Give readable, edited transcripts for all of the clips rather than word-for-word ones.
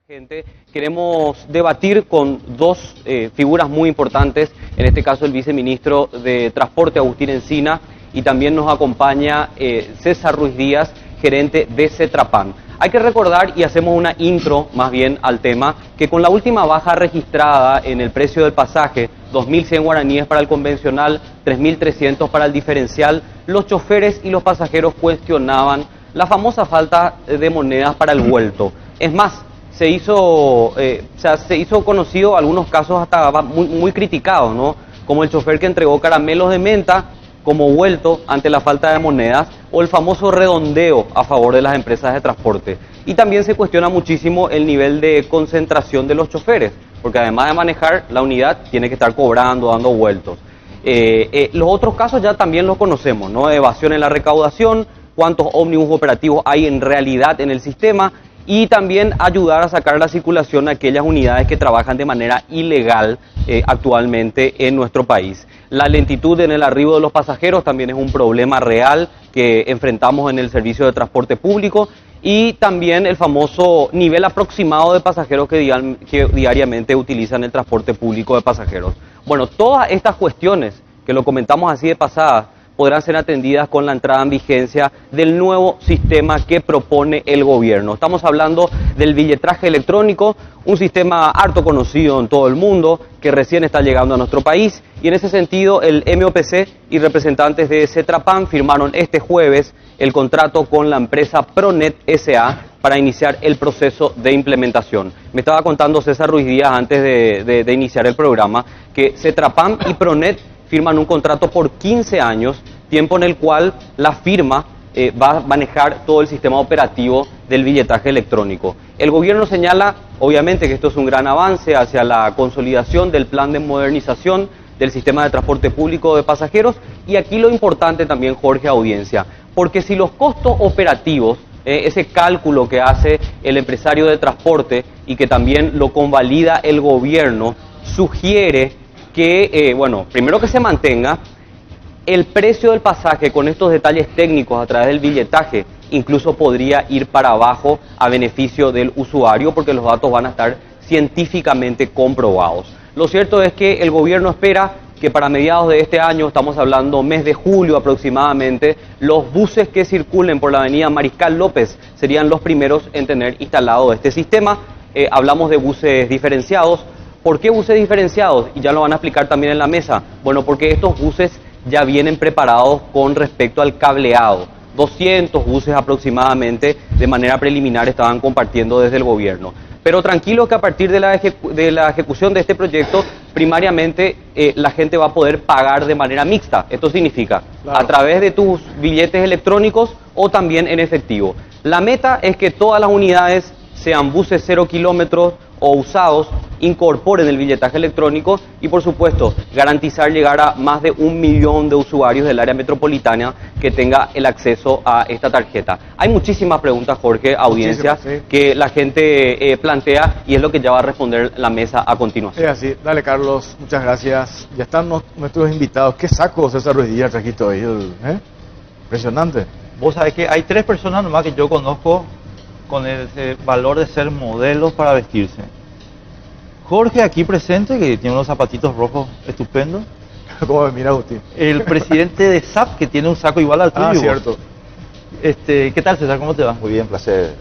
Gente, queremos debatir con dos figuras muy importantes, en este caso el viceministro de Transporte, Agustín Encina, y también nos acompaña César Ruiz Díaz, gerente de Cetrapan. Hay que recordar, y hacemos una intro más bien al tema, que con la última baja registrada en el precio del pasaje, 2.100 guaraníes para el convencional, 3.300 para el diferencial, los choferes y los pasajeros cuestionaban la famosa falta de monedas para el vuelto. Es más, se hizo conocido algunos casos hasta muy criticados, ¿no? Como el chofer que entregó caramelos de menta como vuelto ante la falta de monedas, o el famoso redondeo a favor de las empresas de transporte. Y también se cuestiona muchísimo el nivel de concentración de los choferes, porque además de manejar la unidad, tiene que estar cobrando, dando vueltos. Los otros casos ya también los conocemos, ¿no? Evasión en la recaudación, cuántos ómnibus operativos hay en realidad en el sistema, y también ayudar a sacar la circulación a aquellas unidades que trabajan de manera ilegal actualmente en nuestro país. La lentitud en el arribo de los pasajeros también es un problema real que enfrentamos en el servicio de transporte público, y también el famoso nivel aproximado de pasajeros que diariamente utilizan el transporte público de pasajeros. Bueno, todas estas cuestiones que lo comentamos así de pasada podrán ser atendidas con la entrada en vigencia del nuevo sistema que propone el gobierno. Estamos hablando del billetaje electrónico, un sistema harto conocido en todo el mundo, que recién está llegando a nuestro país, y en ese sentido el MOPC y representantes de Cetrapan firmaron este jueves el contrato con la empresa Pronet S.A. para iniciar el proceso de implementación. Me estaba contando César Ruiz Díaz antes de iniciar el programa que Cetrapan y Pronet firman un contrato por 15 años, tiempo en el cual la firma va a manejar todo el sistema operativo del billetaje electrónico. El gobierno señala, obviamente, que esto es un gran avance hacia la consolidación del plan de modernización del sistema de transporte público de pasajeros, y aquí lo importante también, Jorge, audiencia, porque si los costos operativos, ese cálculo que hace el empresario de transporte y que también lo convalida el gobierno, sugiere que, primero que se mantenga el precio del pasaje con estos detalles técnicos a través del billetaje, incluso podría ir para abajo a beneficio del usuario, porque los datos van a estar científicamente comprobados. Lo cierto es que el gobierno espera que para mediados de este año, estamos hablando mes de julio aproximadamente, los buses que circulen por la avenida Mariscal López serían los primeros en tener instalado este sistema. Hablamos de buses diferenciados. ¿Por qué buses diferenciados? Y ya lo van a explicar también en la mesa. Bueno, porque estos buses ya vienen preparados con respecto al cableado. 200 buses aproximadamente de manera preliminar estaban compartiendo desde el gobierno. Pero tranquilos que a partir de la ejecución de este proyecto, primariamente la gente va a poder pagar de manera mixta. Esto significa a través de tus billetes electrónicos o también en efectivo. La meta es que todas las unidades, sean buses 0 kilómetros o usados, incorporen el billetaje electrónico y, por supuesto, garantizar llegar a más de 1 millón de usuarios del área metropolitana que tenga el acceso a esta tarjeta. Hay muchísimas preguntas, Jorge, audiencia, sí, que la gente plantea, y es lo que ya va a responder la mesa a continuación. Es así. Dale, Carlos, muchas gracias. Ya están nuestros invitados. ¿Qué saco César Ruiz Díaz trajiste hoy? Impresionante. Vos sabés que hay 3 personas nomás que yo conozco con ese valor de ser modelos para vestirse. Jorge, aquí presente, que tiene unos zapatitos rojos estupendos. ¿Cómo me mira, Agustín? El presidente de SAP, que tiene un saco igual al tuyo. Ah, cierto. ¿Qué tal, César? ¿Cómo te va? Muy bien, placer.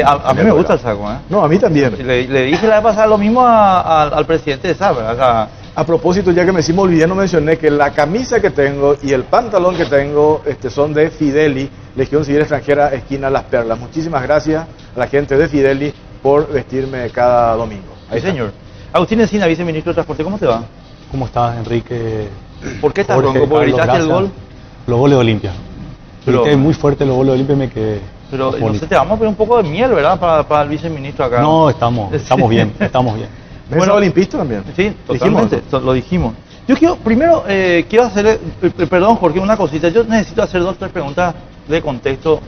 A mí me gusta el saco, ¿eh? No, a mí también. Le dije la vez pasada lo mismo al presidente de SAP, ¿verdad? O sea, a propósito, ya que me olvidé, no mencioné que la camisa que tengo y el pantalón que tengo son de Fideli, Legión Civil Extranjera, esquina Las Perlas. Muchísimas gracias a la gente de Fideli por vestirme cada domingo. Ahí, señor. Agustín Encina, viceministro de Transporte, ¿cómo te va? ¿Cómo estás, Enrique? ¿Por qué estás ronco? ¿Porque gritaste el gol? Los goles de Olimpia. Grité muy fuerte los goles de Olimpia y me quedé... Pero no sé, te vamos a poner un poco de miel, ¿verdad? Para el viceministro acá. No, estamos bien, estamos bien. Bueno, olimpista también. Sí, totalmente, lo dijimos. Yo primero quiero hacer, perdón Jorge, una cosita. Yo necesito hacer 2 o 3 preguntas de contexto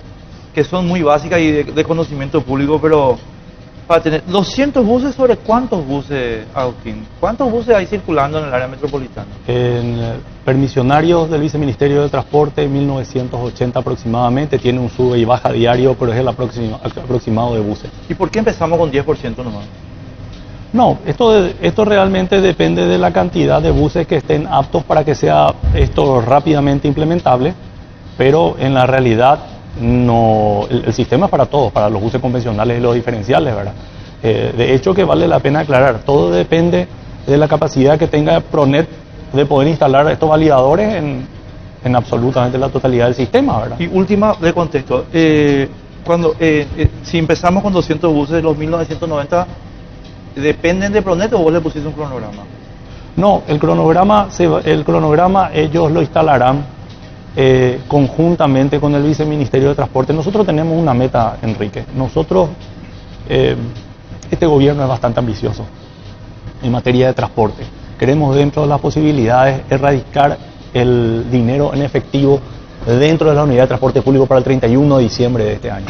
que son muy básicas y de conocimiento público, pero para tener 200 buses. ¿Sobre cuántos buses, Agustín? ¿Cuántos buses hay circulando en el área metropolitana? En permisionarios del Viceministerio de Transporte, 1980 aproximadamente, tiene un sube y baja diario, pero es el aproximado de buses. ¿Y por qué empezamos con 10% nomás? No, esto realmente depende de la cantidad de buses que estén aptos para que sea esto rápidamente implementable, pero en la realidad no, el sistema es para todos, para los buses convencionales y los diferenciales, ¿verdad? De hecho que vale la pena aclarar, todo depende de la capacidad que tenga Pronet de poder instalar estos validadores en absolutamente la totalidad del sistema, ¿verdad? Y última de contexto, si empezamos con 200 buses de los 1990, ¿dependen de Pronet o vos le pusiste un cronograma? No, el cronograma ellos lo instalarán conjuntamente con el Viceministerio de Transporte. Nosotros tenemos una meta, Enrique. Este gobierno es bastante ambicioso en materia de transporte. Queremos, dentro de las posibilidades, erradicar el dinero en efectivo dentro de la unidad de transporte público para el 31 de diciembre de este año.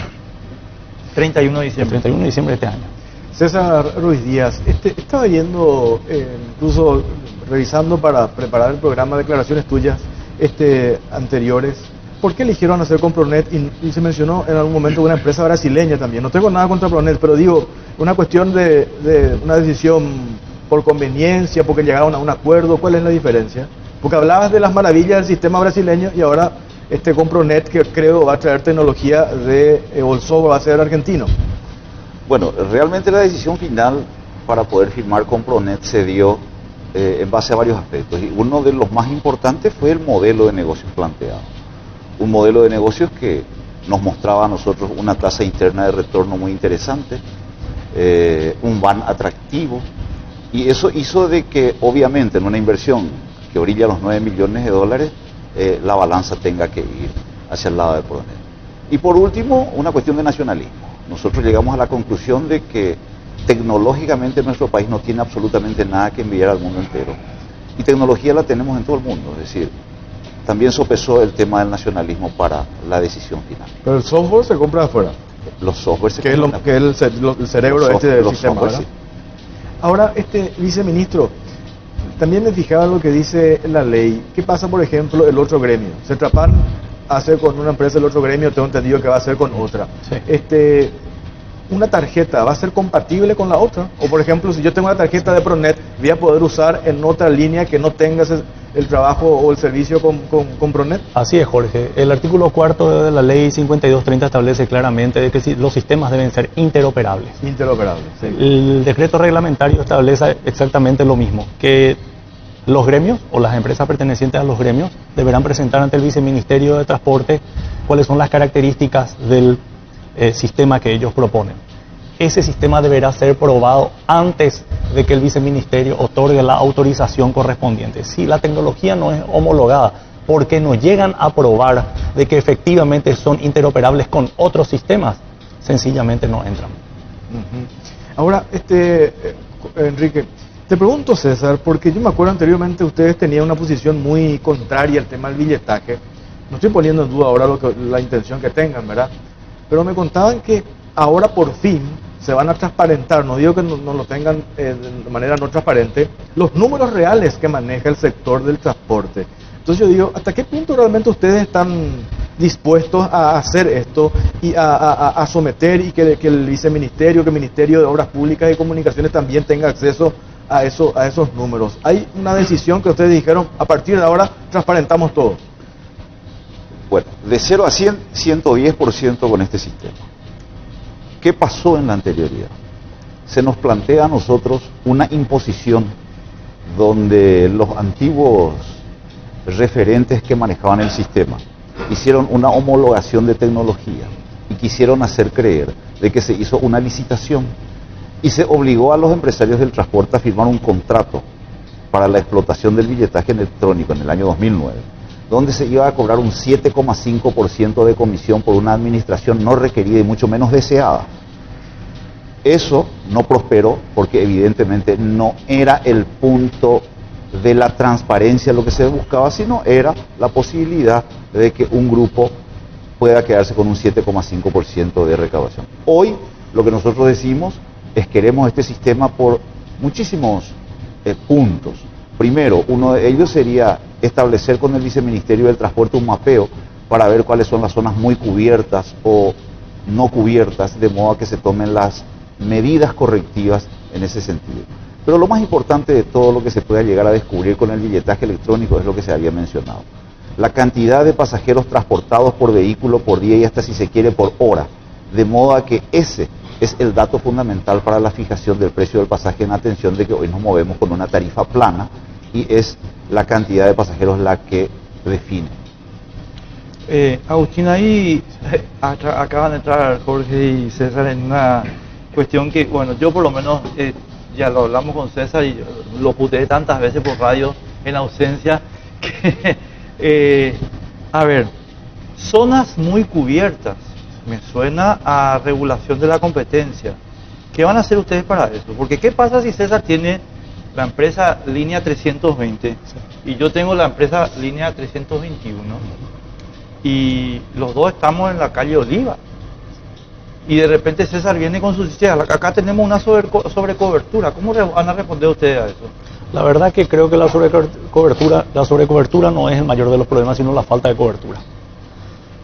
31 de diciembre. El 31 de diciembre de este año. César Ruiz Díaz, estaba yendo, incluso revisando para preparar el programa, declaraciones tuyas anteriores. ¿Por qué eligieron hacer con Pronet? Y se mencionó en algún momento una empresa brasileña también. No tengo nada contra Pronet, pero digo, una cuestión de una decisión por conveniencia, porque llegaron a un acuerdo. ¿Cuál es la diferencia? Porque hablabas de las maravillas del sistema brasileño y ahora con Pronet, que creo va a traer tecnología o el software va a ser argentino. Bueno, realmente la decisión final para poder firmar con Pronet se dio en base a varios aspectos. Y uno de los más importantes fue el modelo de negocios planteado. Un modelo de negocios que nos mostraba a nosotros una tasa interna de retorno muy interesante, un VAN atractivo, y eso hizo de que obviamente en una inversión que orilla los 9 millones de dólares, la balanza tenga que ir hacia el lado de Pronet. Y por último, una cuestión de nacionalismo. Nosotros llegamos a la conclusión de que tecnológicamente nuestro país no tiene absolutamente nada que envidiar al mundo entero. Y tecnología la tenemos en todo el mundo, es decir, también sopesó el tema del nacionalismo para la decisión final. Pero el software se compra afuera. Los softwares se compran afuera. Que es el cerebro del sistema, ¿verdad? Sí. Ahora, viceministro, también me fijaba lo que dice la ley. ¿Qué pasa, por ejemplo, el otro gremio? Cetrapan hace con una empresa el otro gremio, tengo entendido que va a hacer con otra. Sí. ¿Una tarjeta va a ser compatible con la otra? O por ejemplo, si yo tengo una tarjeta de Pronet, voy a poder usar en otra línea que no tenga el trabajo o el servicio con Pronet. Así es, Jorge. El artículo 4 de la ley 5230 establece claramente de que los sistemas deben ser interoperables. Interoperables, sí. El decreto reglamentario establece exactamente lo mismo, que los gremios o las empresas pertenecientes a los gremios deberán presentar ante el Viceministerio de Transporte cuáles son las características del sistema que ellos proponen. Ese sistema deberá ser probado antes de que el Viceministerio otorgue la autorización correspondiente. Si la tecnología no es homologada, porque no llegan a probar de que efectivamente son interoperables con otros sistemas, sencillamente no entran. Ahora, Enrique, te pregunto, César, porque yo me acuerdo anteriormente ustedes tenían una posición muy contraria al tema del billetaje. No estoy poniendo en duda ahora la intención que tengan, ¿verdad? Pero me contaban que ahora por fin se van a transparentar, no digo que no lo tengan de manera no transparente, los números reales que maneja el sector del transporte. Entonces yo digo, ¿hasta qué punto realmente ustedes están dispuestos a hacer esto y a someter y que el Viceministerio, que el Ministerio de Obras Públicas y Comunicaciones también tenga acceso a esos números? ¿Hay una decisión que ustedes dijeron, a partir de ahora transparentamos todo? Bueno, de 0 a 100, 110% con este sistema. ¿Qué pasó en la anterioridad? Se nos plantea a nosotros una imposición donde los antiguos referentes que manejaban el sistema hicieron una homologación de tecnología y quisieron hacer creer de que se hizo una licitación y se obligó a los empresarios del transporte a firmar un contrato para la explotación del billetaje electrónico en el año 2009, donde se iba a cobrar un 7,5% de comisión por una administración no requerida y mucho menos deseada. Eso no prosperó porque evidentemente no era el punto de la transparencia lo que se buscaba, sino era la posibilidad de que un grupo pueda quedarse con un 7,5% de recaudación. Hoy lo que nosotros decimos queremos este sistema por muchísimos puntos. Primero, uno de ellos sería establecer con el Viceministerio del Transporte un mapeo para ver cuáles son las zonas muy cubiertas o no cubiertas, de modo a que se tomen las medidas correctivas en ese sentido. Pero lo más importante de todo lo que se pueda llegar a descubrir con el billetaje electrónico es lo que se había mencionado. La cantidad de pasajeros transportados por vehículo por día y hasta si se quiere por hora, de modo a que ese es el dato fundamental para la fijación del precio del pasaje, en atención de que hoy nos movemos con una tarifa plana y es la cantidad de pasajeros la que define. Agustín, ahí acaban de entrar Jorge y César en una cuestión que, bueno, yo por lo menos ya lo hablamos con César y lo puteé tantas veces por radio en ausencia que, a ver, zonas muy cubiertas, me suena a regulación de la competencia. ¿Qué van a hacer ustedes para eso? Porque ¿qué pasa si César tiene la empresa línea 320 y yo tengo la empresa línea 321 y los dos estamos en la calle Oliva? Y de repente César viene con sus ideas, acá tenemos una sobrecobertura. ¿Cómo van a responder ustedes a eso? La verdad que creo que la sobrecobertura no es el mayor de los problemas, sino la falta de cobertura.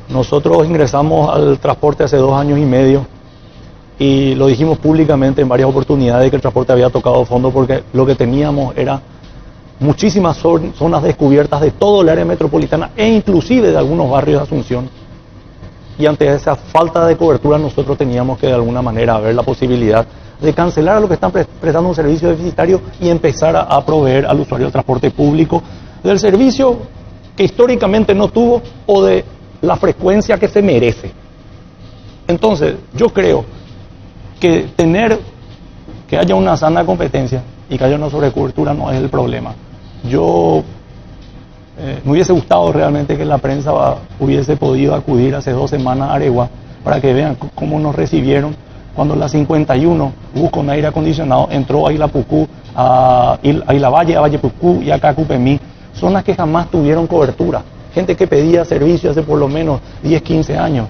Nosotros ingresamos al transporte hace 2 años y medio y lo dijimos públicamente en varias oportunidades que el transporte había tocado fondo, porque lo que teníamos era muchísimas zonas descubiertas de todo el área metropolitana e inclusive de algunos barrios de Asunción. Y ante esa falta de cobertura nosotros teníamos que de alguna manera ver la posibilidad de cancelar a los que están prestando un servicio deficitario y empezar a proveer al usuario del transporte público del servicio que históricamente no tuvo o de la frecuencia que se merece. Entonces, yo creo que que haya una sana competencia y que haya una sobrecobertura no es el problema. Yo me hubiese gustado realmente que la prensa hubiese podido acudir hace 2 semanas a Aregua para que vean cómo nos recibieron cuando la 51 bus con aire acondicionado entró a Ilapucú, a Ilavalle, a Vallepucú y a Cacupemí, zonas que jamás tuvieron cobertura. Gente que pedía servicio hace por lo menos 10, 15 años.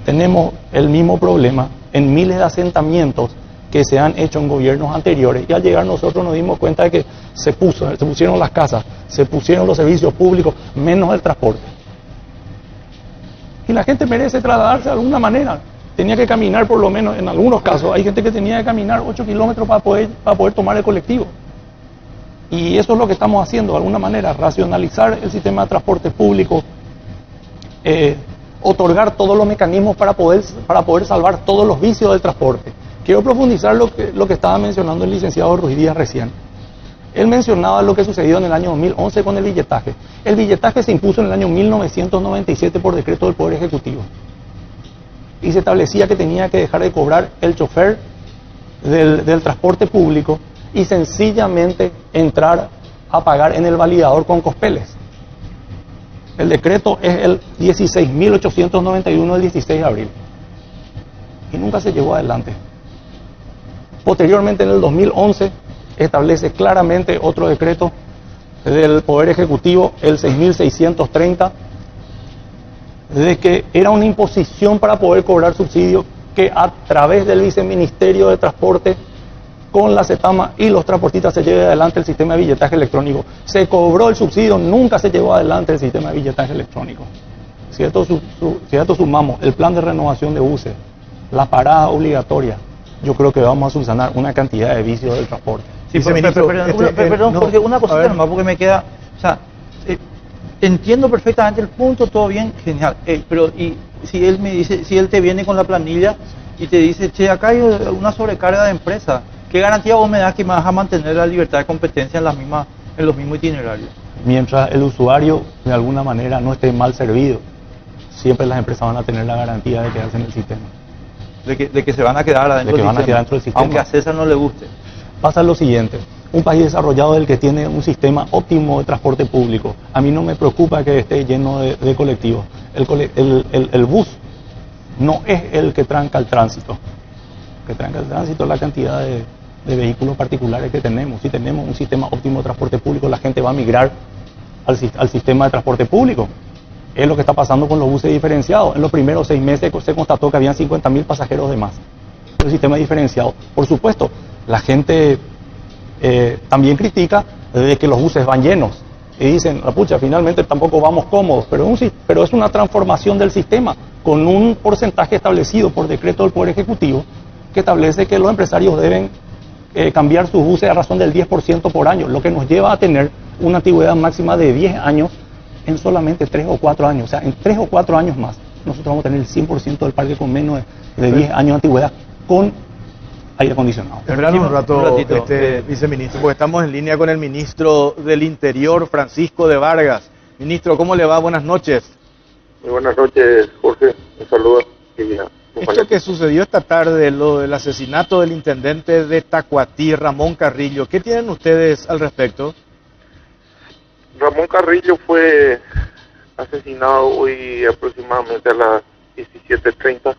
Tenemos el mismo problema en miles de asentamientos que se han hecho en gobiernos anteriores, y al llegar nosotros nos dimos cuenta de que se pusieron las casas, se pusieron los servicios públicos, menos el transporte. Y la gente merece trasladarse de alguna manera. Tenía que caminar, por lo menos en algunos casos, hay gente que tenía que caminar 8 kilómetros para poder tomar el colectivo. Y eso es lo que estamos haciendo de alguna manera, racionalizar el sistema de transporte público, otorgar todos los mecanismos para poder salvar todos los vicios del transporte. Quiero profundizar lo que estaba mencionando el licenciado Ruiz Díaz recién. Él mencionaba lo que sucedió en el año 2011 con el billetaje. El billetaje se impuso en el año 1997 por decreto del Poder Ejecutivo. Y se establecía que tenía que dejar de cobrar el chofer del transporte público y sencillamente entrar a pagar en el validador con cospeles. El decreto es el 16.891 del 16 de abril. Y nunca se llevó adelante. Posteriormente, en el 2011, establece claramente otro decreto del Poder Ejecutivo, el 6.630, de que era una imposición para poder cobrar subsidio, que a través del Viceministerio de Transporte, con la CETAMA y los transportistas, se lleve adelante el sistema de billetaje electrónico. Se cobró el subsidio, nunca se llevó adelante el sistema de billetaje electrónico. Si a esto sumamos el plan de renovación de buses, la parada obligatoria, yo creo que vamos a subsanar una cantidad de vicios del transporte. Sí, perdón, Jorge, una cosita nomás, porque me queda, o sea, entiendo perfectamente el punto, todo bien, genial, pero y si él me dice, si él te viene con la planilla y te dice, che, acá hay una sobrecarga de empresa, ¿qué garantía vos me das que me vas a mantener la libertad de competencia en los mismos itinerarios? Mientras el usuario de alguna manera no esté mal servido, siempre las empresas van a tener la garantía de quedarse en el sistema. De que se van a quedar adentro del sistema, aunque a César no le guste. Pasa lo siguiente: un país desarrollado es el que tiene un sistema óptimo de transporte público. A mí no me preocupa que esté lleno de colectivos. El bus no es el que tranca el tránsito. Lo que tranca el tránsito es la cantidad de vehículos particulares que tenemos. Si tenemos un sistema óptimo de transporte público, la gente va a migrar al sistema de transporte público. Es lo que está pasando con los buses diferenciados. En los primeros 6 meses se constató que habían 50.000 pasajeros de más. el sistema diferenciado. Por supuesto, la gente también critica de que los buses van llenos y dicen, la pucha, finalmente tampoco vamos cómodos, pero es una transformación del sistema con un porcentaje establecido por decreto del Poder Ejecutivo que establece que los empresarios deben cambiar sus buses a razón del 10% por año, lo que nos lleva a tener una antigüedad máxima de 10 años en solamente 3 o 4 años. O sea, en 3 o 4 años más, nosotros vamos a tener el 100% del parque con menos de 10 años de antigüedad con aire acondicionado. Esperar un ratito, viceministro, porque estamos en línea con el ministro del Interior, Francisco de Vargas. Ministro, ¿cómo le va? Buenas noches. Muy buenas noches, Jorge. Un saludo. Esto que sucedió esta tarde, lo del asesinato del intendente de Tacuatí, Ramón Carrillo, ¿qué tienen ustedes al respecto? Ramón Carrillo fue asesinado hoy aproximadamente a las 17:30,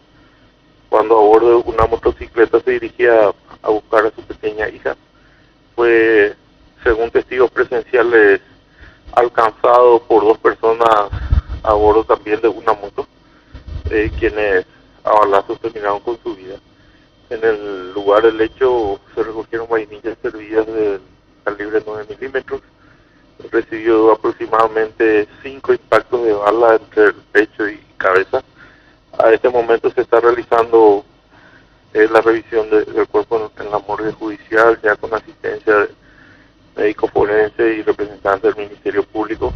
cuando a bordo de una motocicleta se dirigía a buscar a su pequeña hija. Fue, según testigos presenciales, alcanzado por 2 personas a bordo también de una moto, quienes a balazos terminaron con su vida. En el lugar del hecho se recogieron vainillas servidas del calibre 9 milímetros. Recibió aproximadamente 5 impactos de bala entre el pecho y cabeza. A este momento se está realizando la revisión del cuerpo en la morgue judicial, ya con asistencia de médico forense y representantes del Ministerio Público.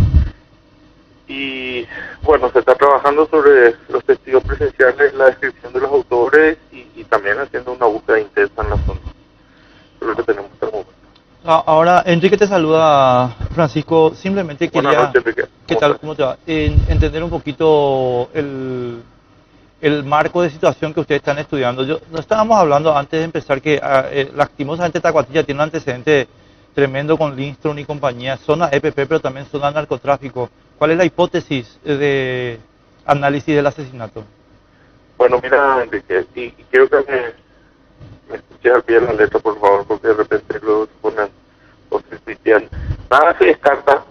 Y bueno, se está trabajando sobre los testigos presenciales, la descripción de los autores y también haciendo una búsqueda intensa en la zona. Eso es lo que tenemos hasta el momento. Ahora, Enrique te saluda, Francisco. Simplemente quería... Buenas noches, Enrique. ¿Qué tal? ¿Cómo te va? Entender un poquito el marco de situación que ustedes están estudiando. No estábamos hablando antes de empezar que lastimosamente Tacuatí ya tiene un antecedente tremendo con Lindström y compañía, zona EPP, pero también zona narcotráfico. ¿Cuál es la hipótesis de análisis del asesinato? Bueno, mira, Enrique, y quiero que me escuches al pie de la letra, por favor, porque de repente luego se ponen o se tuitean. Nada se descarta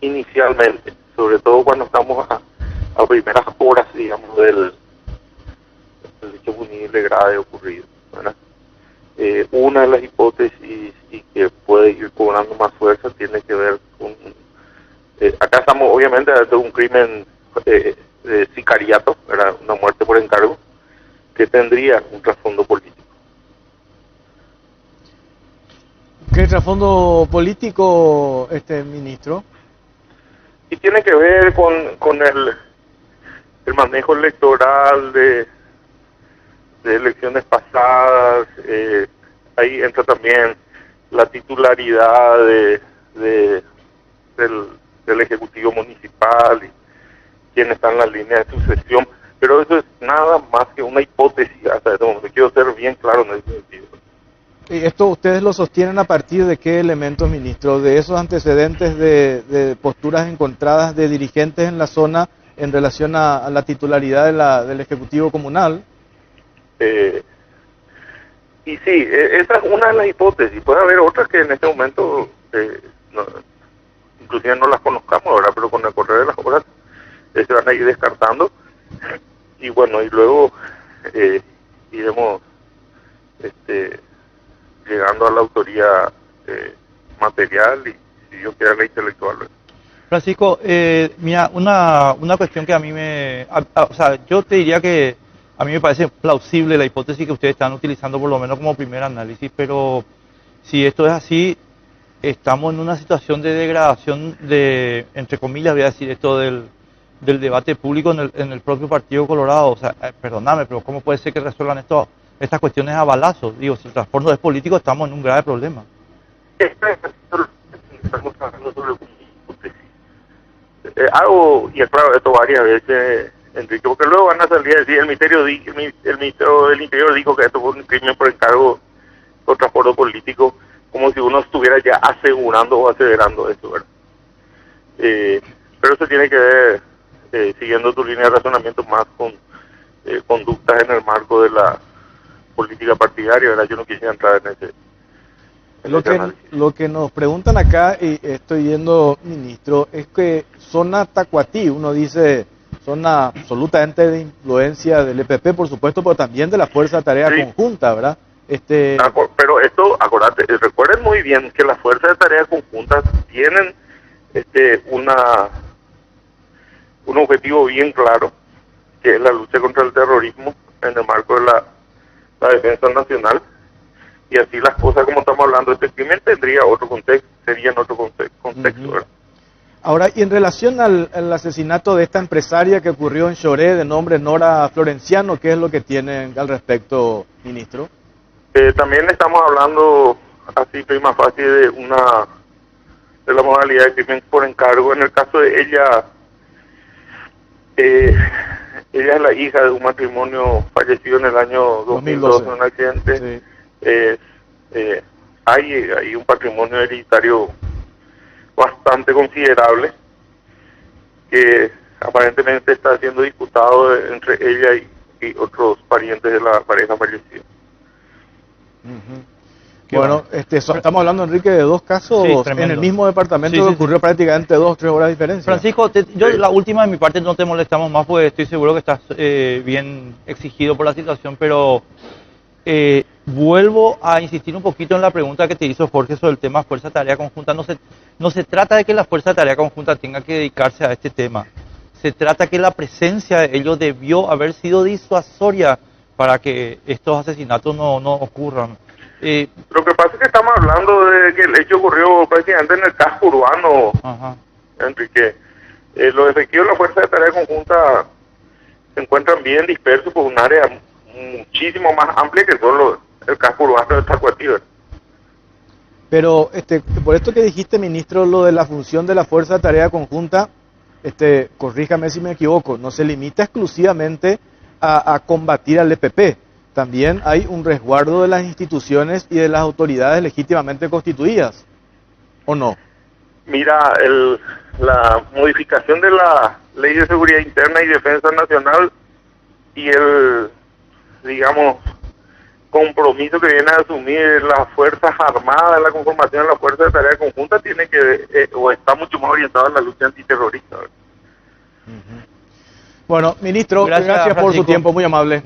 inicialmente, sobre todo cuando estamos a primeras horas, digamos, del hecho punible grave ocurrido, ¿verdad? Una de las hipótesis y que puede ir cobrando más fuerza tiene que ver con... acá estamos obviamente ante un crimen de sicariato, ¿verdad? Una muerte por encargo, que tendría un trasfondo político. ¿Qué trasfondo político, ministro? Y tiene que ver con el manejo electoral de elecciones pasadas. Ahí entra también la titularidad del Ejecutivo Municipal y quién está en la línea de sucesión, pero eso es nada más que una hipótesis hasta este momento. Quiero ser bien claro en ese sentido. ¿Y esto ustedes lo sostienen a partir de qué elementos, ministro? ¿De esos antecedentes de posturas encontradas de dirigentes en la zona en relación a la titularidad del Ejecutivo Comunal? Y sí, esa es una de las hipótesis. Puede haber otras que en este momento inclusive no las conozcamos ahora, pero con el correr de las horas se van a ir descartando. Y bueno, y luego iremos llegando a la autoría material y, si Dios quiere, la intelectual. Francisco, mira, una cuestión que a mí o sea, yo te diría que a mí me parece plausible la hipótesis que ustedes están utilizando por lo menos como primer análisis, pero si esto es así, estamos en una situación de degradación entre comillas, voy a decir esto del debate público en el propio Partido Colorado. O sea, perdóname, pero ¿cómo puede ser que resuelvan estas cuestiones a balazos? Digo, si el trasfondo es político, estamos en un grave problema. Estamos trabajando sobre una hipótesis. Hago y aclaro esto varias veces, Enrique, porque luego van a salir a decir el Ministerio del Interior dijo que esto fue un crimen por encargo o trasfondo político, como si uno estuviera ya asegurando o aseverando esto, ¿verdad? Pero eso tiene que ver, siguiendo tu línea de razonamiento, más con conductas en el marco de la política partidaria, ¿verdad? Yo no quisiera entrar en ese lo que nos preguntan acá, y estoy viendo, ministro, es que zona Tacuatí, uno dice, son absolutamente de influencia del EPP, por supuesto, pero también de la Fuerza de Tarea Sí. Conjunta, ¿verdad? Pero esto, acordate, recuerden muy bien que las fuerzas de tareas conjuntas tienen un objetivo bien claro, que es la lucha contra el terrorismo en el marco de la defensa nacional, y así las cosas como estamos hablando, este crimen tendría otro contexto, sería en otro contexto, ¿verdad? Ahora, y en relación al asesinato de esta empresaria que ocurrió en Choré, de nombre Nora Florenciano, ¿qué es lo que tienen al respecto, ministro? También estamos hablando así prima facie de la modalidad de crimen por encargo. En el caso de ella, ella es la hija de un matrimonio fallecido en el año 2012 en un accidente. Sí. Hay un patrimonio hereditario bastante considerable que aparentemente está siendo disputado entre ella y otros parientes de la pareja fallecida. Bueno, estamos hablando, Enrique, de dos casos en el mismo departamento que ocurrió prácticamente 2 o 3 horas de diferencia. Francisco, la última de mi parte no te molestamos más, porque estoy seguro que estás bien exigido por la situación, pero vuelvo a insistir un poquito en la pregunta que te hizo Jorge sobre el tema Fuerza de Tarea Conjunta. No se trata de que la Fuerza de Tarea Conjunta tenga que dedicarse a este tema, se trata que la presencia de ellos debió haber sido disuasoria para que estos asesinatos no ocurran. Lo que pasa es que estamos hablando de que el hecho ocurrió prácticamente en el casco urbano, Enrique. Los efectivos de la Fuerza de Tarea Conjunta se encuentran bien dispersos por un área muchísimo más amplia que solo el casco urbano de Tacuatí. Pero por esto que dijiste, ministro, lo de la función de la Fuerza de Tarea Conjunta, corríjame si me equivoco, no se limita exclusivamente a combatir al EPP. También hay un resguardo de las instituciones y de las autoridades legítimamente constituidas, ¿o no? Mira, la modificación de la Ley de Seguridad Interna y Defensa Nacional y el, digamos, compromiso que viene a asumir las Fuerzas Armadas, la conformación de la Fuerza de Tarea Conjunta, tiene que, o está mucho más orientada a la lucha antiterrorista. Bueno, ministro, gracias por su tiempo, muy amable.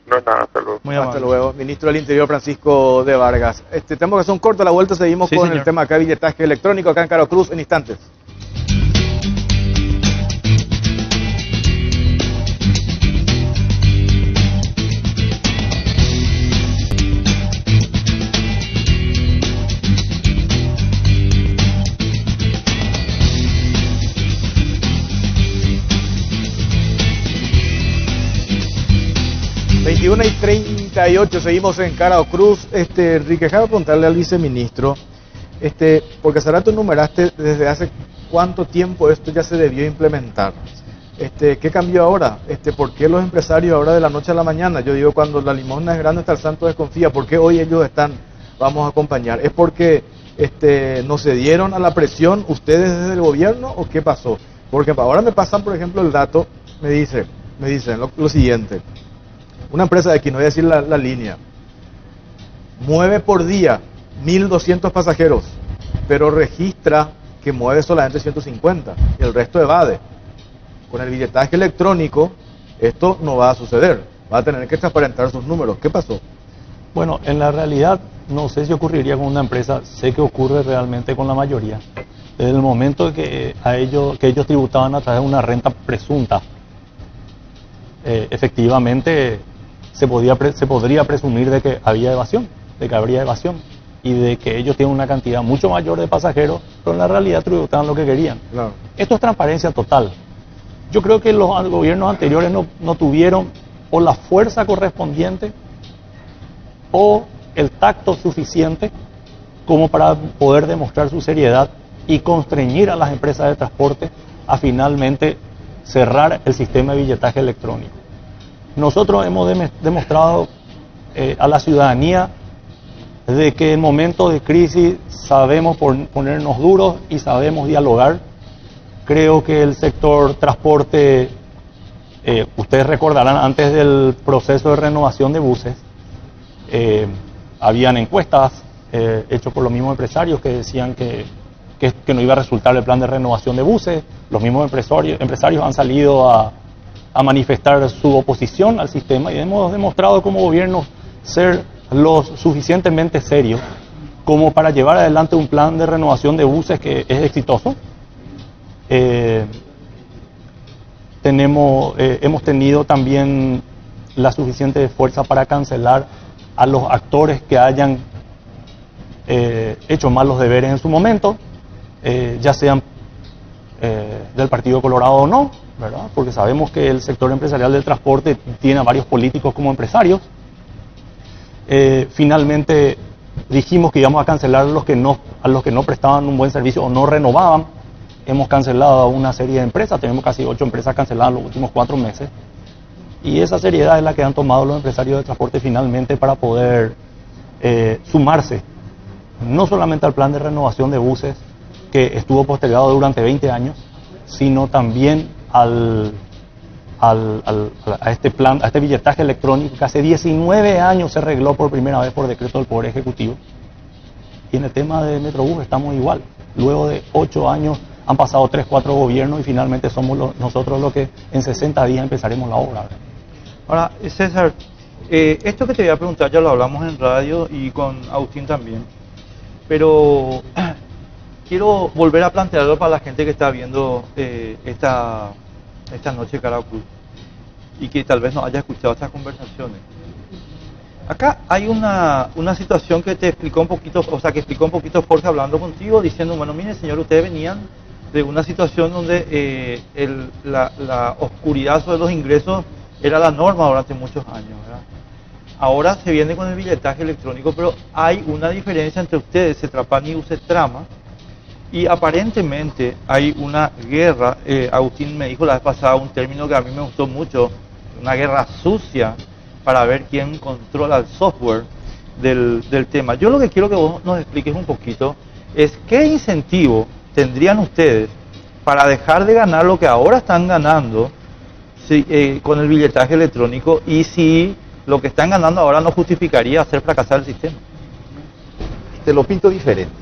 No, nada, hasta luego. Hasta luego. Ministro del Interior, Francisco de Vargas. Tenemos que hacer un corto a la vuelta, seguimos con el tema acá, billetaje electrónico, acá en Caro Cruz, en instantes. Y 1:38, seguimos en Caro Cruz. Enrique, déjame preguntarle al viceministro, porque hace rato enumeraste desde hace cuánto tiempo esto ya se debió implementar. ¿Qué cambió ahora? ¿Por qué los empresarios ahora de la noche a la mañana? Yo digo, cuando la limosna es grande hasta el santo desconfía. ¿Por qué hoy ellos vamos a acompañar? ¿Es porque no se dieron a la presión ustedes desde el gobierno o qué pasó? Porque ahora me pasan, por ejemplo, el dato, me dicen lo siguiente. Una empresa de aquí, no voy a decir la línea, mueve por día 1.200 pasajeros, pero registra que mueve solamente 150 y el resto evade. Con el billetaje electrónico esto no va a suceder, va a tener que transparentar sus números. ¿Qué pasó? Bueno, en la realidad no sé si ocurriría con una empresa, sé que ocurre realmente con la mayoría. Desde el momento que ellos tributaban a través de una renta presunta, efectivamente se podría presumir de que habría evasión y de que ellos tienen una cantidad mucho mayor de pasajeros, pero en la realidad tributaban lo que querían. Claro. Esto es transparencia total. Yo creo que los gobiernos anteriores no tuvieron o la fuerza correspondiente o el tacto suficiente como para poder demostrar su seriedad y constreñir a las empresas de transporte a finalmente cerrar el sistema de billetaje electrónico. Nosotros hemos demostrado a la ciudadanía de que en momentos de crisis sabemos ponernos duros y sabemos dialogar. Creo que el sector transporte, ustedes recordarán, antes del proceso de renovación de buses, habían encuestas hechas por los mismos empresarios que decían que no iba a resultar el plan de renovación de buses. Los mismos empresarios han salido a a manifestar su oposición al sistema y hemos demostrado como gobierno ser lo suficientemente serios como para llevar adelante un plan de renovación de buses que es exitoso. Hemos tenido también la suficiente fuerza para cancelar a los actores que hayan hecho mal los deberes en su momento, ya sean del Partido Colorado o no, ¿verdad? Porque sabemos que el sector empresarial del transporte tiene a varios políticos como empresarios. Finalmente dijimos que íbamos a cancelar a los que no prestaban un buen servicio o no renovaban. Hemos cancelado a una serie de empresas, tenemos casi 8 empresas canceladas en los últimos 4 meses. Y esa seriedad es la que han tomado los empresarios de transporte finalmente para poder sumarse, no solamente al plan de renovación de buses que estuvo postergado durante 20 años, sino también a este plan, a este billetaje electrónico que hace 19 años se arregló por primera vez por decreto del Poder Ejecutivo. Y en el tema de Metrobús estamos igual. Luego de 8 años han pasado 3, 4 gobiernos y finalmente somos nosotros los que en 60 días empezaremos la obra. Ahora, César, esto que te voy a preguntar ya lo hablamos en radio y con Agustín también, pero quiero volver a plantearlo para la gente que está viendo esta noche Carao Cruz y que tal vez no haya escuchado estas conversaciones. Acá hay una situación que te explicó un poquito, o sea, que explicó un poquito Jorge hablando contigo, diciendo, bueno, mire señor, ustedes venían de una situación donde la oscuridad sobre los ingresos era la norma durante muchos años, ¿verdad? Ahora se viene con el billetaje electrónico, pero hay una diferencia entre ustedes, Cetrapan y Ucetrama, y aparentemente hay una guerra. Agustín me dijo la vez pasada un término que a mí me gustó mucho, una guerra sucia para ver quién controla el software del tema. Yo lo que quiero que vos nos expliques un poquito es qué incentivo tendrían ustedes para dejar de ganar lo que ahora están ganando con el billetaje electrónico, y si lo que están ganando ahora no justificaría hacer fracasar el sistema. Te lo pinto diferente.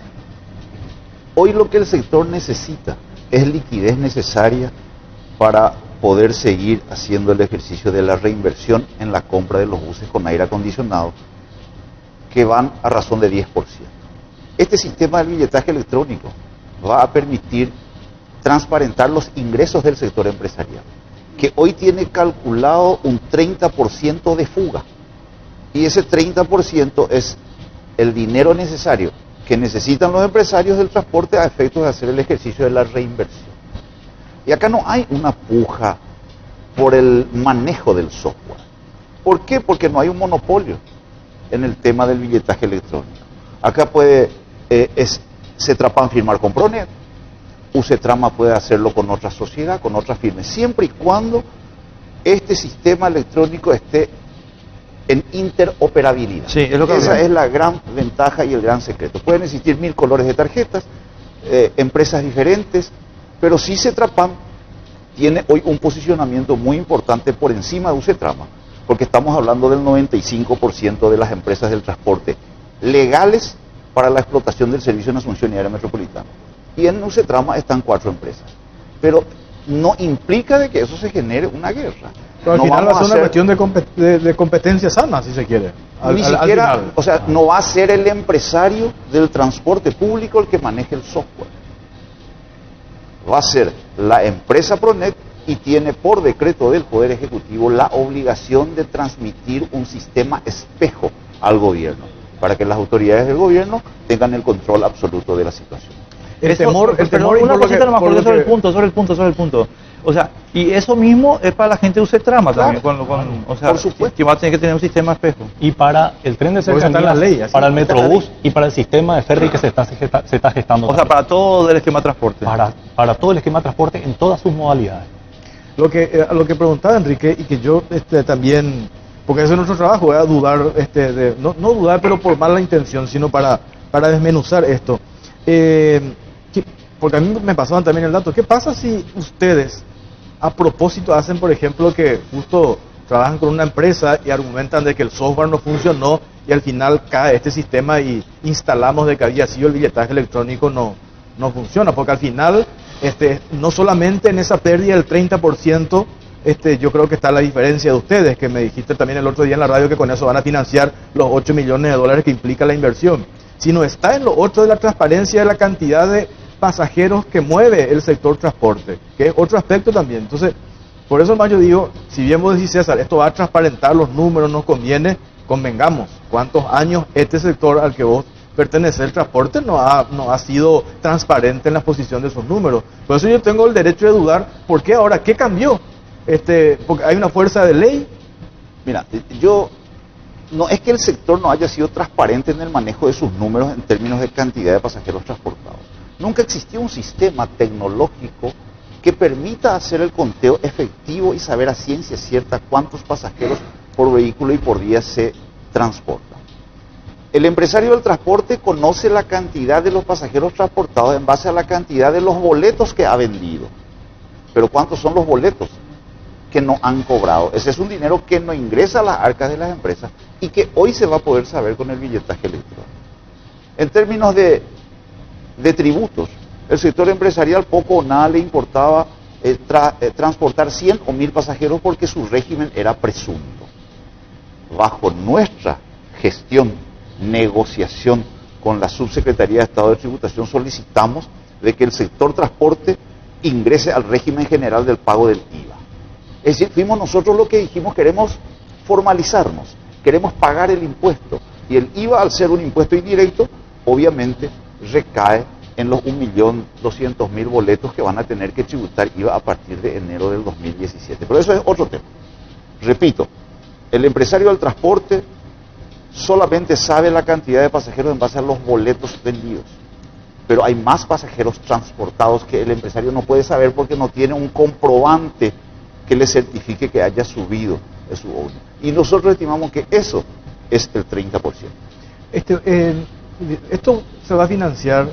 Hoy lo que el sector necesita es liquidez necesaria para poder seguir haciendo el ejercicio de la reinversión en la compra de los buses con aire acondicionado, que van a razón de 10%. Este sistema del billetaje electrónico va a permitir transparentar los ingresos del sector empresarial, que hoy tiene calculado un 30% de fuga, y ese 30% es el dinero necesario que necesitan los empresarios del transporte a efectos de hacer el ejercicio de la reinversión. Y acá no hay una puja por el manejo del software. ¿Por qué? Porque no hay un monopolio en el tema del billetaje electrónico. Acá puede Cetrapan firmar con Pronet, Ucetrama puede hacerlo con otra sociedad, con otra firma, siempre y cuando este sistema electrónico esté en interoperabilidad. Sí, es lo que esa es la gran ventaja y el gran secreto. Pueden existir 1000 colores de tarjetas, empresas diferentes, pero sí Cetrapan tiene hoy un posicionamiento muy importante por encima de Ucetrama, porque estamos hablando del 95% de las empresas del transporte legales para la explotación del servicio en Asunción y área metropolitana. Y en Ucetrama están 4 empresas. Pero no implica de que eso se genere una guerra. Pero al no final va a ser una hacer... cuestión de competencia sana, si se quiere. Ni siquiera, o sea, no va a ser el empresario del transporte público el que maneje el software. Va a ser la empresa Pronet, y tiene por decreto del Poder Ejecutivo la obligación de transmitir un sistema espejo al gobierno, para que las autoridades del gobierno tengan el control absoluto de la situación. El temor una cosita nomás, porque sobre el punto. O sea, y eso mismo es para la gente de Ucetrama también, o sea, por supuesto, que va a tener que tener un sistema espejo. Y para el tren de cercanías, para el Metrobús y para el sistema de ferry que se está gestando. O sea, para todo el esquema de transporte. Para todo el esquema de transporte en todas sus modalidades. Lo que preguntaba Enrique, y que yo también, porque ese es nuestro trabajo, dudar, no dudar, pero por mala intención, sino para desmenuzar esto. Porque a mí me pasaban también el dato, ¿qué pasa si ustedes a propósito hacen, por ejemplo, que justo trabajan con una empresa y argumentan de que el software no funcionó y al final cae este sistema y instalamos de que había sido el billetaje electrónico no funciona? Porque al final no solamente en esa pérdida del 30% yo creo que está la diferencia de ustedes, que me dijiste también el otro día en la radio que con eso van a financiar los 8 millones de dólares que implica la inversión. Sino está en lo otro de la transparencia de la cantidad de pasajeros que mueve el sector transporte, que es otro aspecto también. Entonces, por eso más yo digo, si bien vos decís, César, esto va a transparentar los números, nos conviene, convengamos, cuántos años este sector al que vos perteneces, el transporte, no ha sido transparente en la exposición de esos números. Por eso yo tengo el derecho de dudar, ¿por qué ahora? ¿Qué cambió? Porque hay una fuerza de ley. Mira, no es que el sector no haya sido transparente en el manejo de sus números en términos de cantidad de pasajeros transportados. Nunca existió un sistema tecnológico que permita hacer el conteo efectivo y saber a ciencia cierta cuántos pasajeros por vehículo y por día se transportan. El empresario del transporte conoce la cantidad de los pasajeros transportados en base a la cantidad de los boletos que ha vendido. Pero ¿cuántos son los boletos que no han cobrado? Ese es un dinero que no ingresa a las arcas de las empresas y que hoy se va a poder saber con el billetaje electrónico. En términos de tributos, el sector empresarial poco o nada le importaba transportar 100 o 1000 pasajeros porque su régimen era presunto. Bajo nuestra gestión, negociación con la Subsecretaría de Estado de Tributación, solicitamos de que el sector transporte ingrese al régimen general del pago del IVA. Es decir, fuimos nosotros los que dijimos, queremos formalizarnos, queremos pagar el impuesto. Y el IVA, al ser un impuesto indirecto, obviamente recae en los 1.200.000 boletos que van a tener que tributar IVA a partir de enero del 2017. Pero eso es otro tema. Repito, el empresario del transporte solamente sabe la cantidad de pasajeros en base a los boletos vendidos. Pero hay más pasajeros transportados que el empresario no puede saber porque no tiene un comprobante que le certifique que haya subido de su orden. Y nosotros estimamos que eso es el 30%. Esto se va a financiar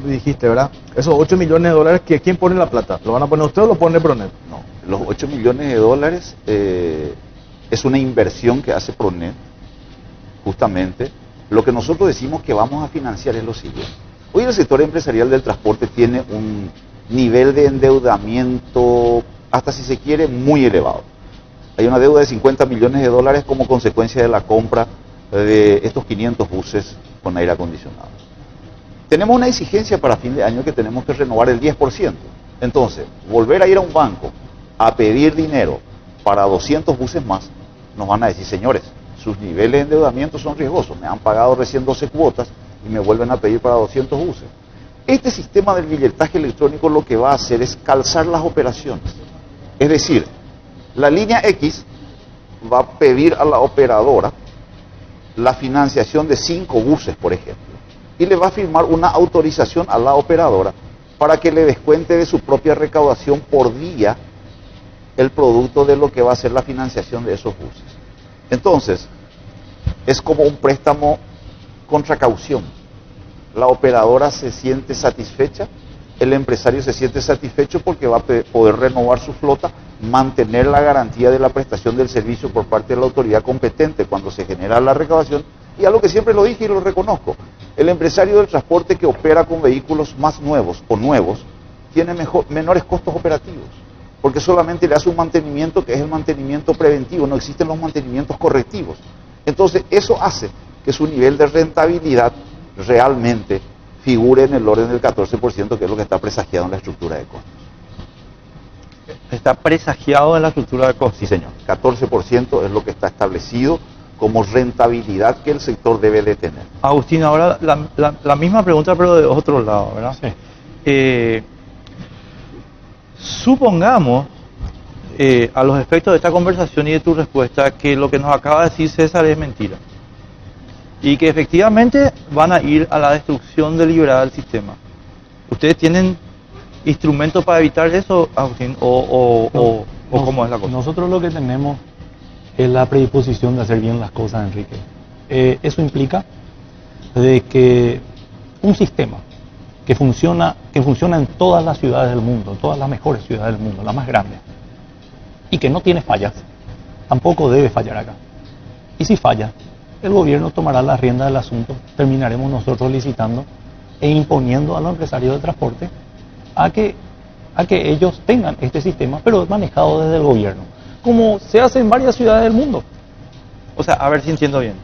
dijiste, ¿verdad? Esos 8 millones de dólares, ¿quién pone la plata? ¿Lo van a poner ustedes o lo pone Pronet? No, los 8 millones de dólares es una inversión que hace Pronet, justamente. Lo que nosotros decimos que vamos a financiar es lo siguiente. Hoy el sector empresarial del transporte tiene un nivel de endeudamiento, hasta si se quiere, muy elevado. Hay una deuda de 50 millones de dólares como consecuencia de la compra de estos 500 buses con aire acondicionado. Tenemos una exigencia para fin de año que tenemos que renovar el 10%. Entonces, volver a ir a un banco a pedir dinero para 200 buses más, nos van a decir, señores, sus niveles de endeudamiento son riesgosos, me han pagado recién 12 cuotas y me vuelven a pedir para 200 buses. Este sistema del billetaje electrónico lo que va a hacer es calzar las operaciones. Es decir, la línea X va a pedir a la operadora la financiación de 5 buses, por ejemplo, y le va a firmar una autorización a la operadora para que le descuente de su propia recaudación por día el producto de lo que va a ser la financiación de esos buses. Entonces, es como un préstamo contra caución. La operadora se siente satisfecha, el empresario se siente satisfecho porque va a poder renovar su flota, mantener la garantía de la prestación del servicio por parte de la autoridad competente cuando se genera la recaudación, y algo que siempre lo dije y lo reconozco, el empresario del transporte que opera con vehículos más nuevos o nuevos tiene menores costos operativos, porque solamente le hace un mantenimiento que es el mantenimiento preventivo, no existen los mantenimientos correctivos. Entonces eso hace que su nivel de rentabilidad realmente figure en el orden del 14%, que es lo que está presagiado en la estructura de costos. Está presagiado en la estructura de costos. Sí, señor. 14% es lo que está establecido como rentabilidad que el sector debe de tener. Agustín, ahora la misma pregunta, pero de otro lado, ¿verdad? Sí. Supongamos, a los efectos de esta conversación y de tu respuesta, que lo que nos acaba de decir César es mentira. Y que efectivamente van a ir a la destrucción deliberada del sistema. ¿Ustedes tienen instrumentos para evitar eso, Agustín? ¿O cómo es la cosa? Nosotros lo que tenemos es la predisposición de hacer bien las cosas, Enrique. Eso implica de que un sistema que funciona en todas las ciudades del mundo, todas las mejores ciudades del mundo, las más grandes, y que no tiene fallas, tampoco debe fallar acá. Y si falla, el gobierno tomará la rienda del asunto, terminaremos nosotros licitando e imponiendo a los empresarios de transporte a que a que ellos tengan este sistema, pero es manejado desde el gobierno, como se hace en varias ciudades del mundo. O sea, a ver si entiendo bien.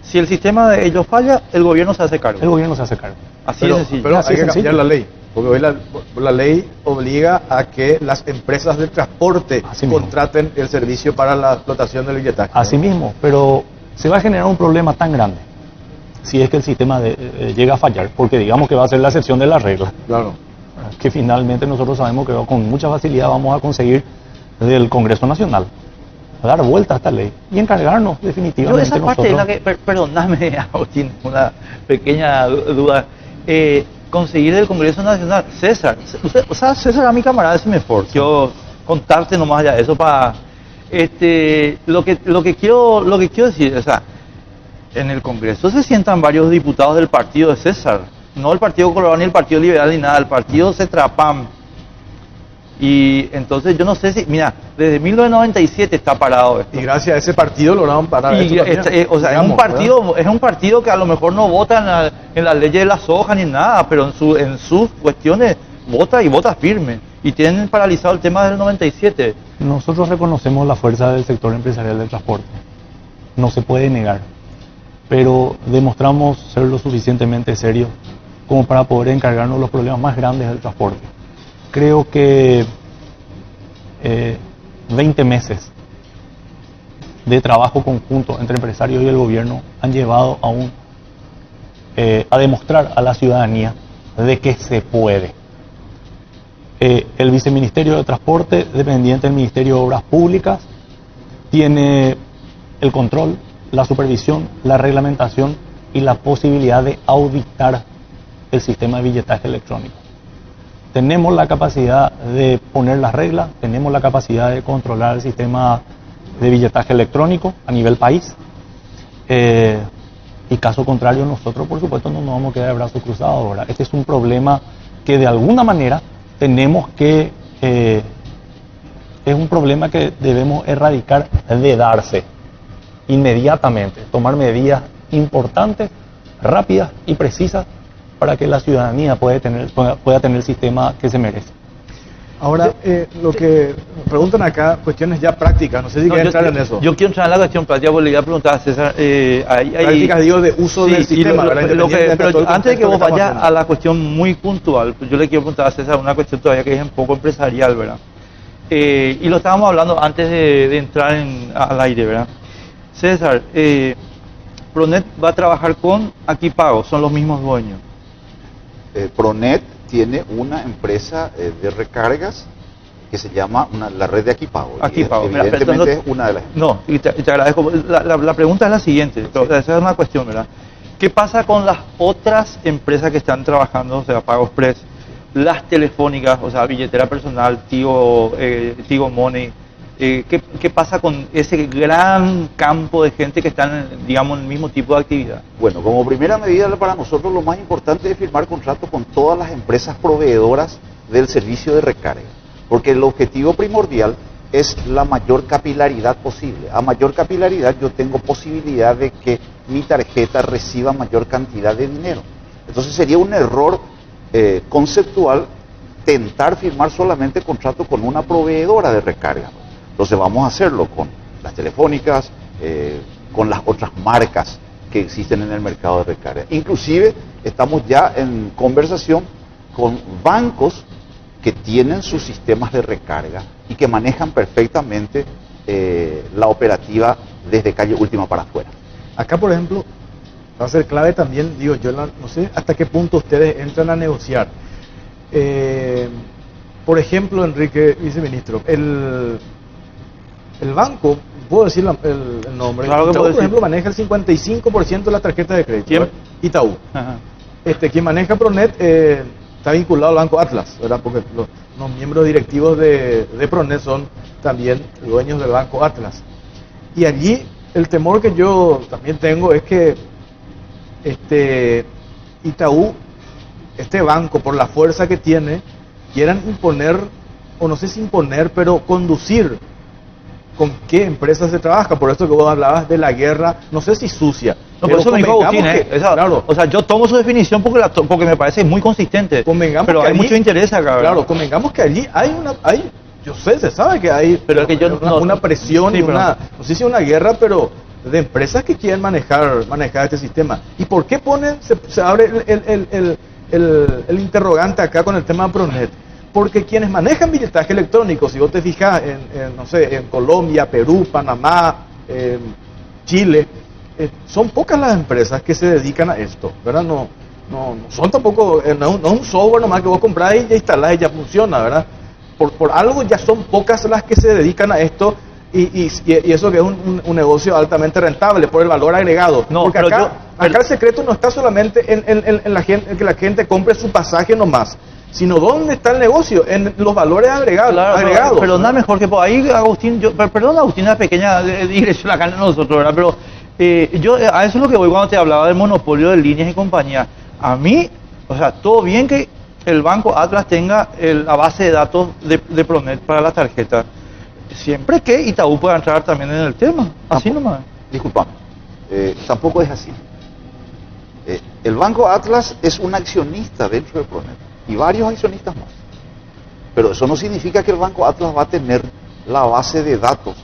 Si el sistema de ellos falla, el gobierno se hace cargo. El gobierno se hace cargo. Así Pero, de sencillo. pero Así hay de que cambiar sencillo. la ley, porque hoy la ley obliga a que las empresas de transporte Así mismo. contraten el servicio para la explotación del billetaje. Así mismo, pero se va a generar un problema tan grande si es que el sistema llega a fallar, porque digamos que va a ser la excepción de la regla, Claro. que finalmente nosotros sabemos que con mucha facilidad vamos a conseguir del Congreso Nacional dar vuelta a esta ley y encargarnos Yo definitivamente esa parte es la que, perdóname, Agustín, una pequeña duda. Conseguir del Congreso Nacional, César, o sea, César a mi camarada se me esforzó contarte nomás ya eso para lo que quiero decir, o sea, en el Congreso se sientan varios diputados del partido de César, no el Partido Colorado ni el Partido Liberal ni nada, el partido CETRAPAM. Y entonces yo no sé si, mira, desde 1997 está parado esto. Y gracias a ese partido lograron parar Y, esto también, o sea, digamos, es un partido que a lo mejor no vota en la ley de la soja ni nada, pero en sus cuestiones vota y vota firme. Y tienen paralizado el tema del 97. Nosotros reconocemos la fuerza del sector empresarial del transporte, no se puede negar, pero demostramos ser lo suficientemente serios como para poder encargarnos de los problemas más grandes del transporte. Creo que 20 meses de trabajo conjunto entre empresarios y el gobierno han llevado a demostrar a la ciudadanía de que se puede. El Viceministerio de Transporte, dependiente del Ministerio de Obras Públicas, tiene el control, la supervisión, la reglamentación y la posibilidad de auditar el sistema de billetaje electrónico. Tenemos la capacidad de poner las reglas, tenemos la capacidad de controlar el sistema de billetaje electrónico a nivel país. Y caso contrario, nosotros por supuesto no nos vamos a quedar de brazos cruzados, ¿verdad? Este es un problema que de alguna manera tenemos que... es un problema que debemos erradicar de darse inmediatamente, tomar medidas importantes, rápidas y precisas para que la ciudadanía pueda tener el sistema que se merece. Ahora, lo que preguntan acá, cuestiones ya prácticas, no sé si quieren entrar en eso. Yo quiero entrar en la cuestión práctica, porque le iba a preguntar a César. Prácticas, digo, de uso del sistema, ¿verdad? Independientemente de todo el pero antes de que contexto vos estamos vayas haciendo. a la cuestión muy puntual, pues yo le quiero preguntar a César una cuestión todavía que es un poco empresarial, ¿verdad? Y lo estábamos hablando antes de entrar al aire, ¿verdad? César, Pronet va a trabajar con Aquipago, son los mismos dueños. Pronet tiene una empresa de recargas que se llama la red de Aquipago. Y Aquipago, mira, evidentemente es una de las... No, y te agradezco. La pregunta es la siguiente, pero esa es una cuestión, ¿verdad? ¿Qué pasa con las otras empresas que están trabajando, o sea, Pago Express, las telefónicas, o sea, billetera personal, Tigo Money? ¿Qué pasa con ese gran campo de gente que están, digamos, en el mismo tipo de actividad? Bueno, como primera medida para nosotros lo más importante es firmar contrato con todas las empresas proveedoras del servicio de recarga, porque el objetivo primordial es la mayor capilaridad posible. A mayor capilaridad yo tengo posibilidad de que mi tarjeta reciba mayor cantidad de dinero. Entonces sería un error conceptual tentar firmar solamente contrato con una proveedora de recarga. Entonces vamos a hacerlo con las telefónicas, con las otras marcas que existen en el mercado de recarga. Inclusive estamos ya en conversación con bancos que tienen sus sistemas de recarga y que manejan perfectamente la operativa desde calle Última para afuera. Acá, por ejemplo, va a ser clave también, digo, yo no sé hasta qué punto ustedes entran a negociar. Por ejemplo, Enrique, viceministro, el banco, puedo decir el nombre, Claro que Itaú, puedo por decir. ejemplo, maneja el 55% de la tarjeta de crédito. ¿Quién? ¿Verdad? Itaú. Ajá. Quien maneja Pronet está vinculado al Banco Atlas, ¿verdad? Porque los miembros directivos de Pronet son también dueños del Banco Atlas. Y allí el temor que yo también tengo es que Itaú, este banco, por la fuerza que tiene, quieran imponer, o no sé si imponer, pero conducir con qué empresas se trabaja. Por eso que vos hablabas de la guerra, no sé si sucia. No, por eso me dijo Agustín, claro, o sea, yo tomo su definición porque me parece muy consistente. Pero hay mucho interés acá, ¿verdad? Claro, convengamos que allí yo sé, se sabe que hay pero que yo, una presión y no sé si una guerra, pero de empresas que quieren manejar este sistema. ¿Y por qué se abre el interrogante acá con el tema de Pronet? Porque quienes manejan billetaje electrónico, si vos te fijas no sé, en Colombia, Perú, Panamá, Chile, son pocas las empresas que se dedican a esto, ¿verdad? No son tampoco, no es un software nomás que vos comprás y ya instalás y ya funciona, ¿verdad? Por algo ya son pocas las que se dedican a esto y eso que es un negocio altamente rentable por el valor agregado. No, porque acá el secreto no está solamente en que la gente compre su pasaje nomás, sino dónde está el negocio, en los valores agregados. Perdóname, Jorge, por ahí Agustín, perdón Agustín, una pequeña digresión acá en nosotros, ¿verdad? Pero yo a eso es lo que voy cuando te hablaba del monopolio de líneas y compañía. A mí, o sea, todo bien que el Banco Atlas tenga la base de datos de Pronet para la tarjeta, siempre que Itaú pueda entrar también en el tema, así nomás. Disculpame, tampoco es así. El Banco Atlas es un accionista dentro de Pronet y varios accionistas más. Pero eso no significa que el Banco Atlas va a tener la base de datos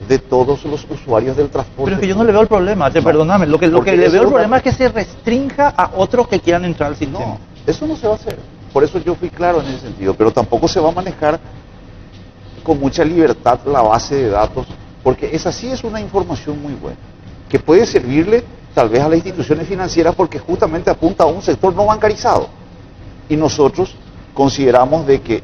de todos los usuarios del transporte. Pero es que yo no le veo el problema, perdóname, lo que le veo el problema es que se restrinja a otros que quieran entrar al sistema. No, eso no se va a hacer. Por eso yo fui claro en ese sentido, pero tampoco se va a manejar con mucha libertad la base de datos, porque esa sí es una información muy buena, que puede servirle tal vez a las instituciones financieras porque justamente apunta a un sector no bancarizado. Y nosotros consideramos de que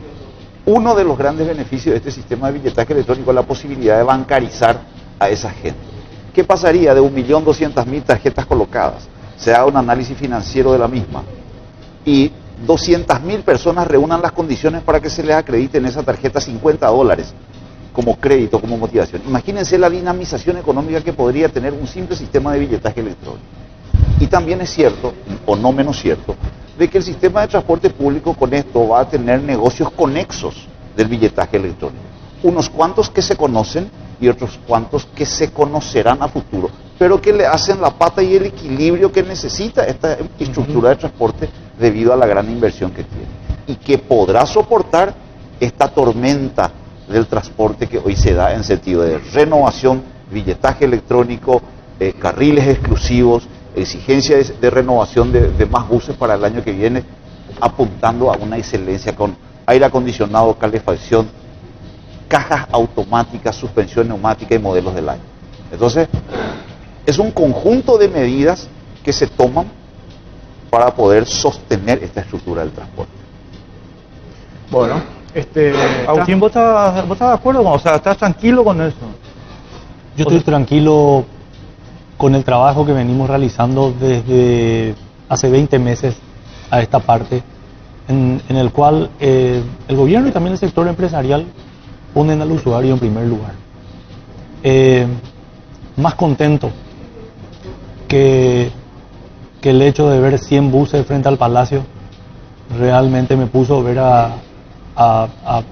uno de los grandes beneficios de este sistema de billetaje electrónico es la posibilidad de bancarizar a esa gente. ¿Qué pasaría de 1.200.000 tarjetas colocadas? Se haga un análisis financiero de la misma y 200.000 personas reúnan las condiciones para que se les acredite en esa tarjeta $50 como crédito, como motivación. Imagínense la dinamización económica que podría tener un simple sistema de billetaje electrónico. Y también es cierto, o no menos cierto, de que el sistema de transporte público con esto va a tener negocios conexos del billetaje electrónico. Unos cuantos que se conocen y otros cuantos que se conocerán a futuro, pero que le hacen la pata y el equilibrio que necesita esta estructura de transporte debido a la gran inversión que tiene. Y que podrá soportar esta tormenta del transporte que hoy se da en sentido de renovación, billetaje electrónico, carriles exclusivos, exigencia de renovación de más buses para el año que viene, apuntando a una excelencia con aire acondicionado, calefacción, cajas automáticas, suspensión neumática y modelos del año. Entonces, es un conjunto de medidas que se toman para poder sostener esta estructura del transporte. Bueno, Agustín, ¿vos estás de acuerdo? O sea, ¿estás tranquilo con eso? Yo estoy tranquilo con el trabajo que venimos realizando desde hace 20 meses a esta parte, en el cual el gobierno y también el sector empresarial ponen al usuario en primer lugar. Más contento que el hecho de ver 100 buses frente al Palacio realmente me puso ver a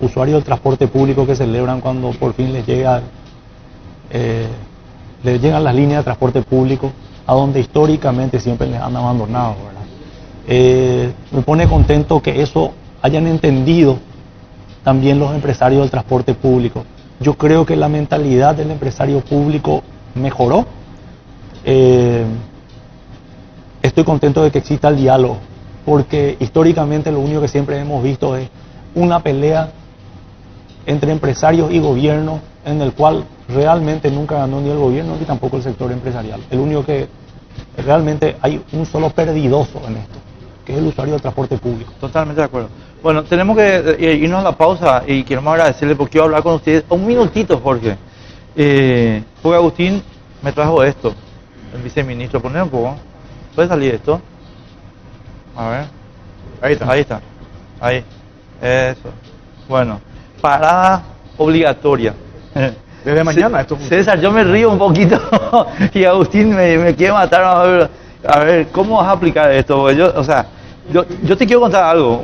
usuarios del transporte público que celebran cuando por fin les llegan las líneas de transporte público a donde históricamente siempre les han abandonado, ¿verdad? Me pone contento que eso hayan entendido también los empresarios del transporte público. Yo creo que la mentalidad del empresario público mejoró. Estoy contento de que exista el diálogo, porque históricamente lo único que siempre hemos visto es una pelea entre empresarios y gobierno, en el cual realmente nunca ganó ni el gobierno ni tampoco el sector empresarial. El único que realmente hay un solo perdidoso en esto, que es el usuario del transporte público. Totalmente de acuerdo. Bueno, tenemos que irnos a la pausa y queremos agradecerle porque quiero hablar con ustedes un minutito, Jorge. Porque Agustín me trajo esto, el viceministro. Poner un poco. ¿Puede salir esto? A ver. Ahí está. Ahí está. Ahí. Eso. Bueno, parada obligatoria. Desde mañana esto. César, yo me río un poquito y Agustín me quiere matar. A ver, ¿cómo vas a aplicar esto? Porque yo te quiero contar algo.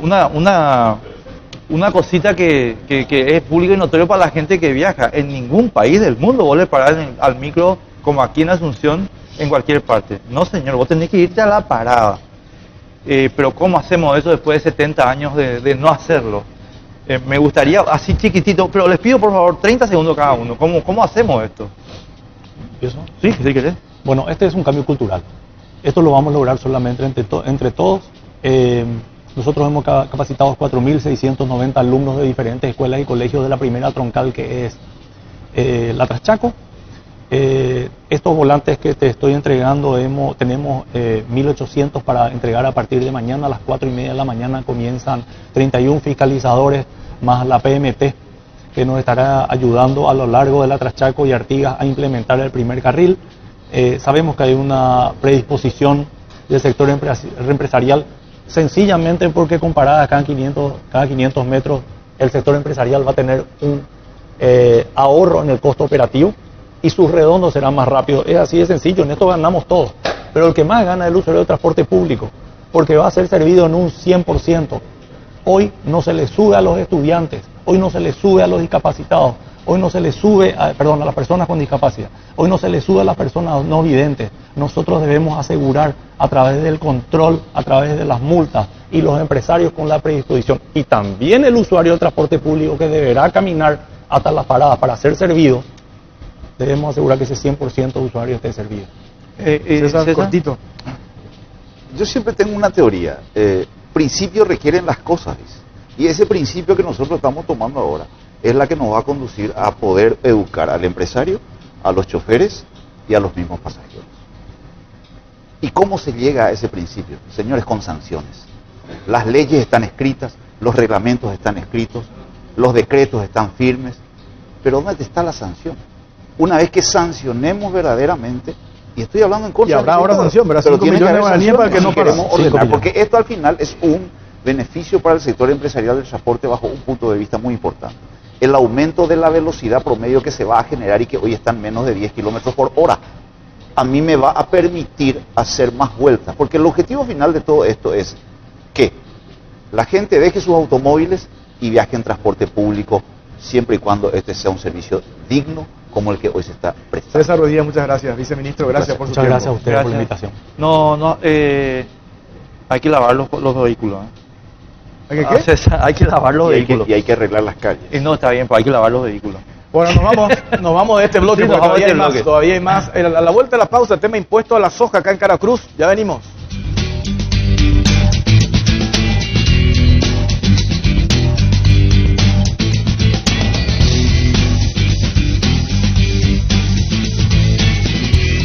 una cosita que es público y notorio para la gente que viaja. En ningún país del mundo vos le parás al micro como aquí en Asunción, en cualquier parte. No, señor, vos tenés que irte a la parada. Pero ¿cómo hacemos eso después de 70 años de no hacerlo? Me gustaría, así chiquitito, pero les pido por favor 30 segundos cada uno. ¿Cómo hacemos esto? ¿Eso? Sí, si querés. Bueno, este es un cambio cultural. Esto lo vamos a lograr solamente entre todos. Nosotros hemos capacitado 4.690 alumnos de diferentes escuelas y colegios de la primera troncal, que es la Traschaco. Estos volantes que te estoy entregando, tenemos 1.800 para entregar a partir de mañana. A las 4:30 de la mañana comienzan 31 fiscalizadores más la PMT, que nos estará ayudando a lo largo de la Traschaco y Artigas a implementar el primer carril. Sabemos que hay una predisposición del sector empresarial, sencillamente porque comparada cada 500 metros, el sector empresarial va a tener un ahorro en el costo operativo y sus redondos serán más rápidos. Es así de sencillo, en esto ganamos todos. Pero el que más gana es el usuario del transporte público, porque va a ser servido en un 100%. Hoy no se le sube a los estudiantes, hoy no se le sube a los discapacitados, hoy no se le sube a las personas con discapacidad, hoy no se le sube a las personas no videntes. Nosotros debemos asegurar a través del control, a través de las multas, y los empresarios con la predisposición, y también el usuario del transporte público que deberá caminar hasta las paradas para ser servido, debemos asegurar que ese 100% de usuarios esté servido. César, cortito. Yo siempre tengo una teoría. Principios requieren las cosas, dice. Y ese principio que nosotros estamos tomando ahora es la que nos va a conducir a poder educar al empresario, a los choferes y a los mismos pasajeros. ¿Y cómo se llega a ese principio? Señores, con sanciones. Las leyes están escritas, los reglamentos están escritos, los decretos están firmes, pero ¿dónde está la sanción? Una vez que sancionemos verdaderamente, y estoy hablando en contra. Y habrá ahora sanción, ¿verdad? Pero 5 tiene que millones de haber guaraníes para que no queremos pase. ordenar, porque esto al final es un beneficio para el sector empresarial del transporte bajo un punto de vista muy importante. El aumento de la velocidad promedio que se va a generar y que hoy está en menos de 10 kilómetros por hora, a mí me va a permitir hacer más vueltas, porque el objetivo final de todo esto es que la gente deje sus automóviles y viaje en transporte público, siempre y cuando este sea un servicio digno como el que hoy se está prestando. César Ruiz Díaz, muchas gracias. Viceministro, gracias por su Muchas tiempo. gracias a ustedes por la invitación. Hay que lavar los vehículos. ¿Hay que qué? César, hay que lavar los vehículos. Y hay que arreglar las calles. No, está bien, pero hay que lavar los vehículos. Bueno, nos vamos de este bloque, Sí, porque nos vamos todavía de hay este más. bloque. Todavía hay más. A la vuelta de la pausa, tema impuesto a la soja acá en Caracruz. Ya venimos.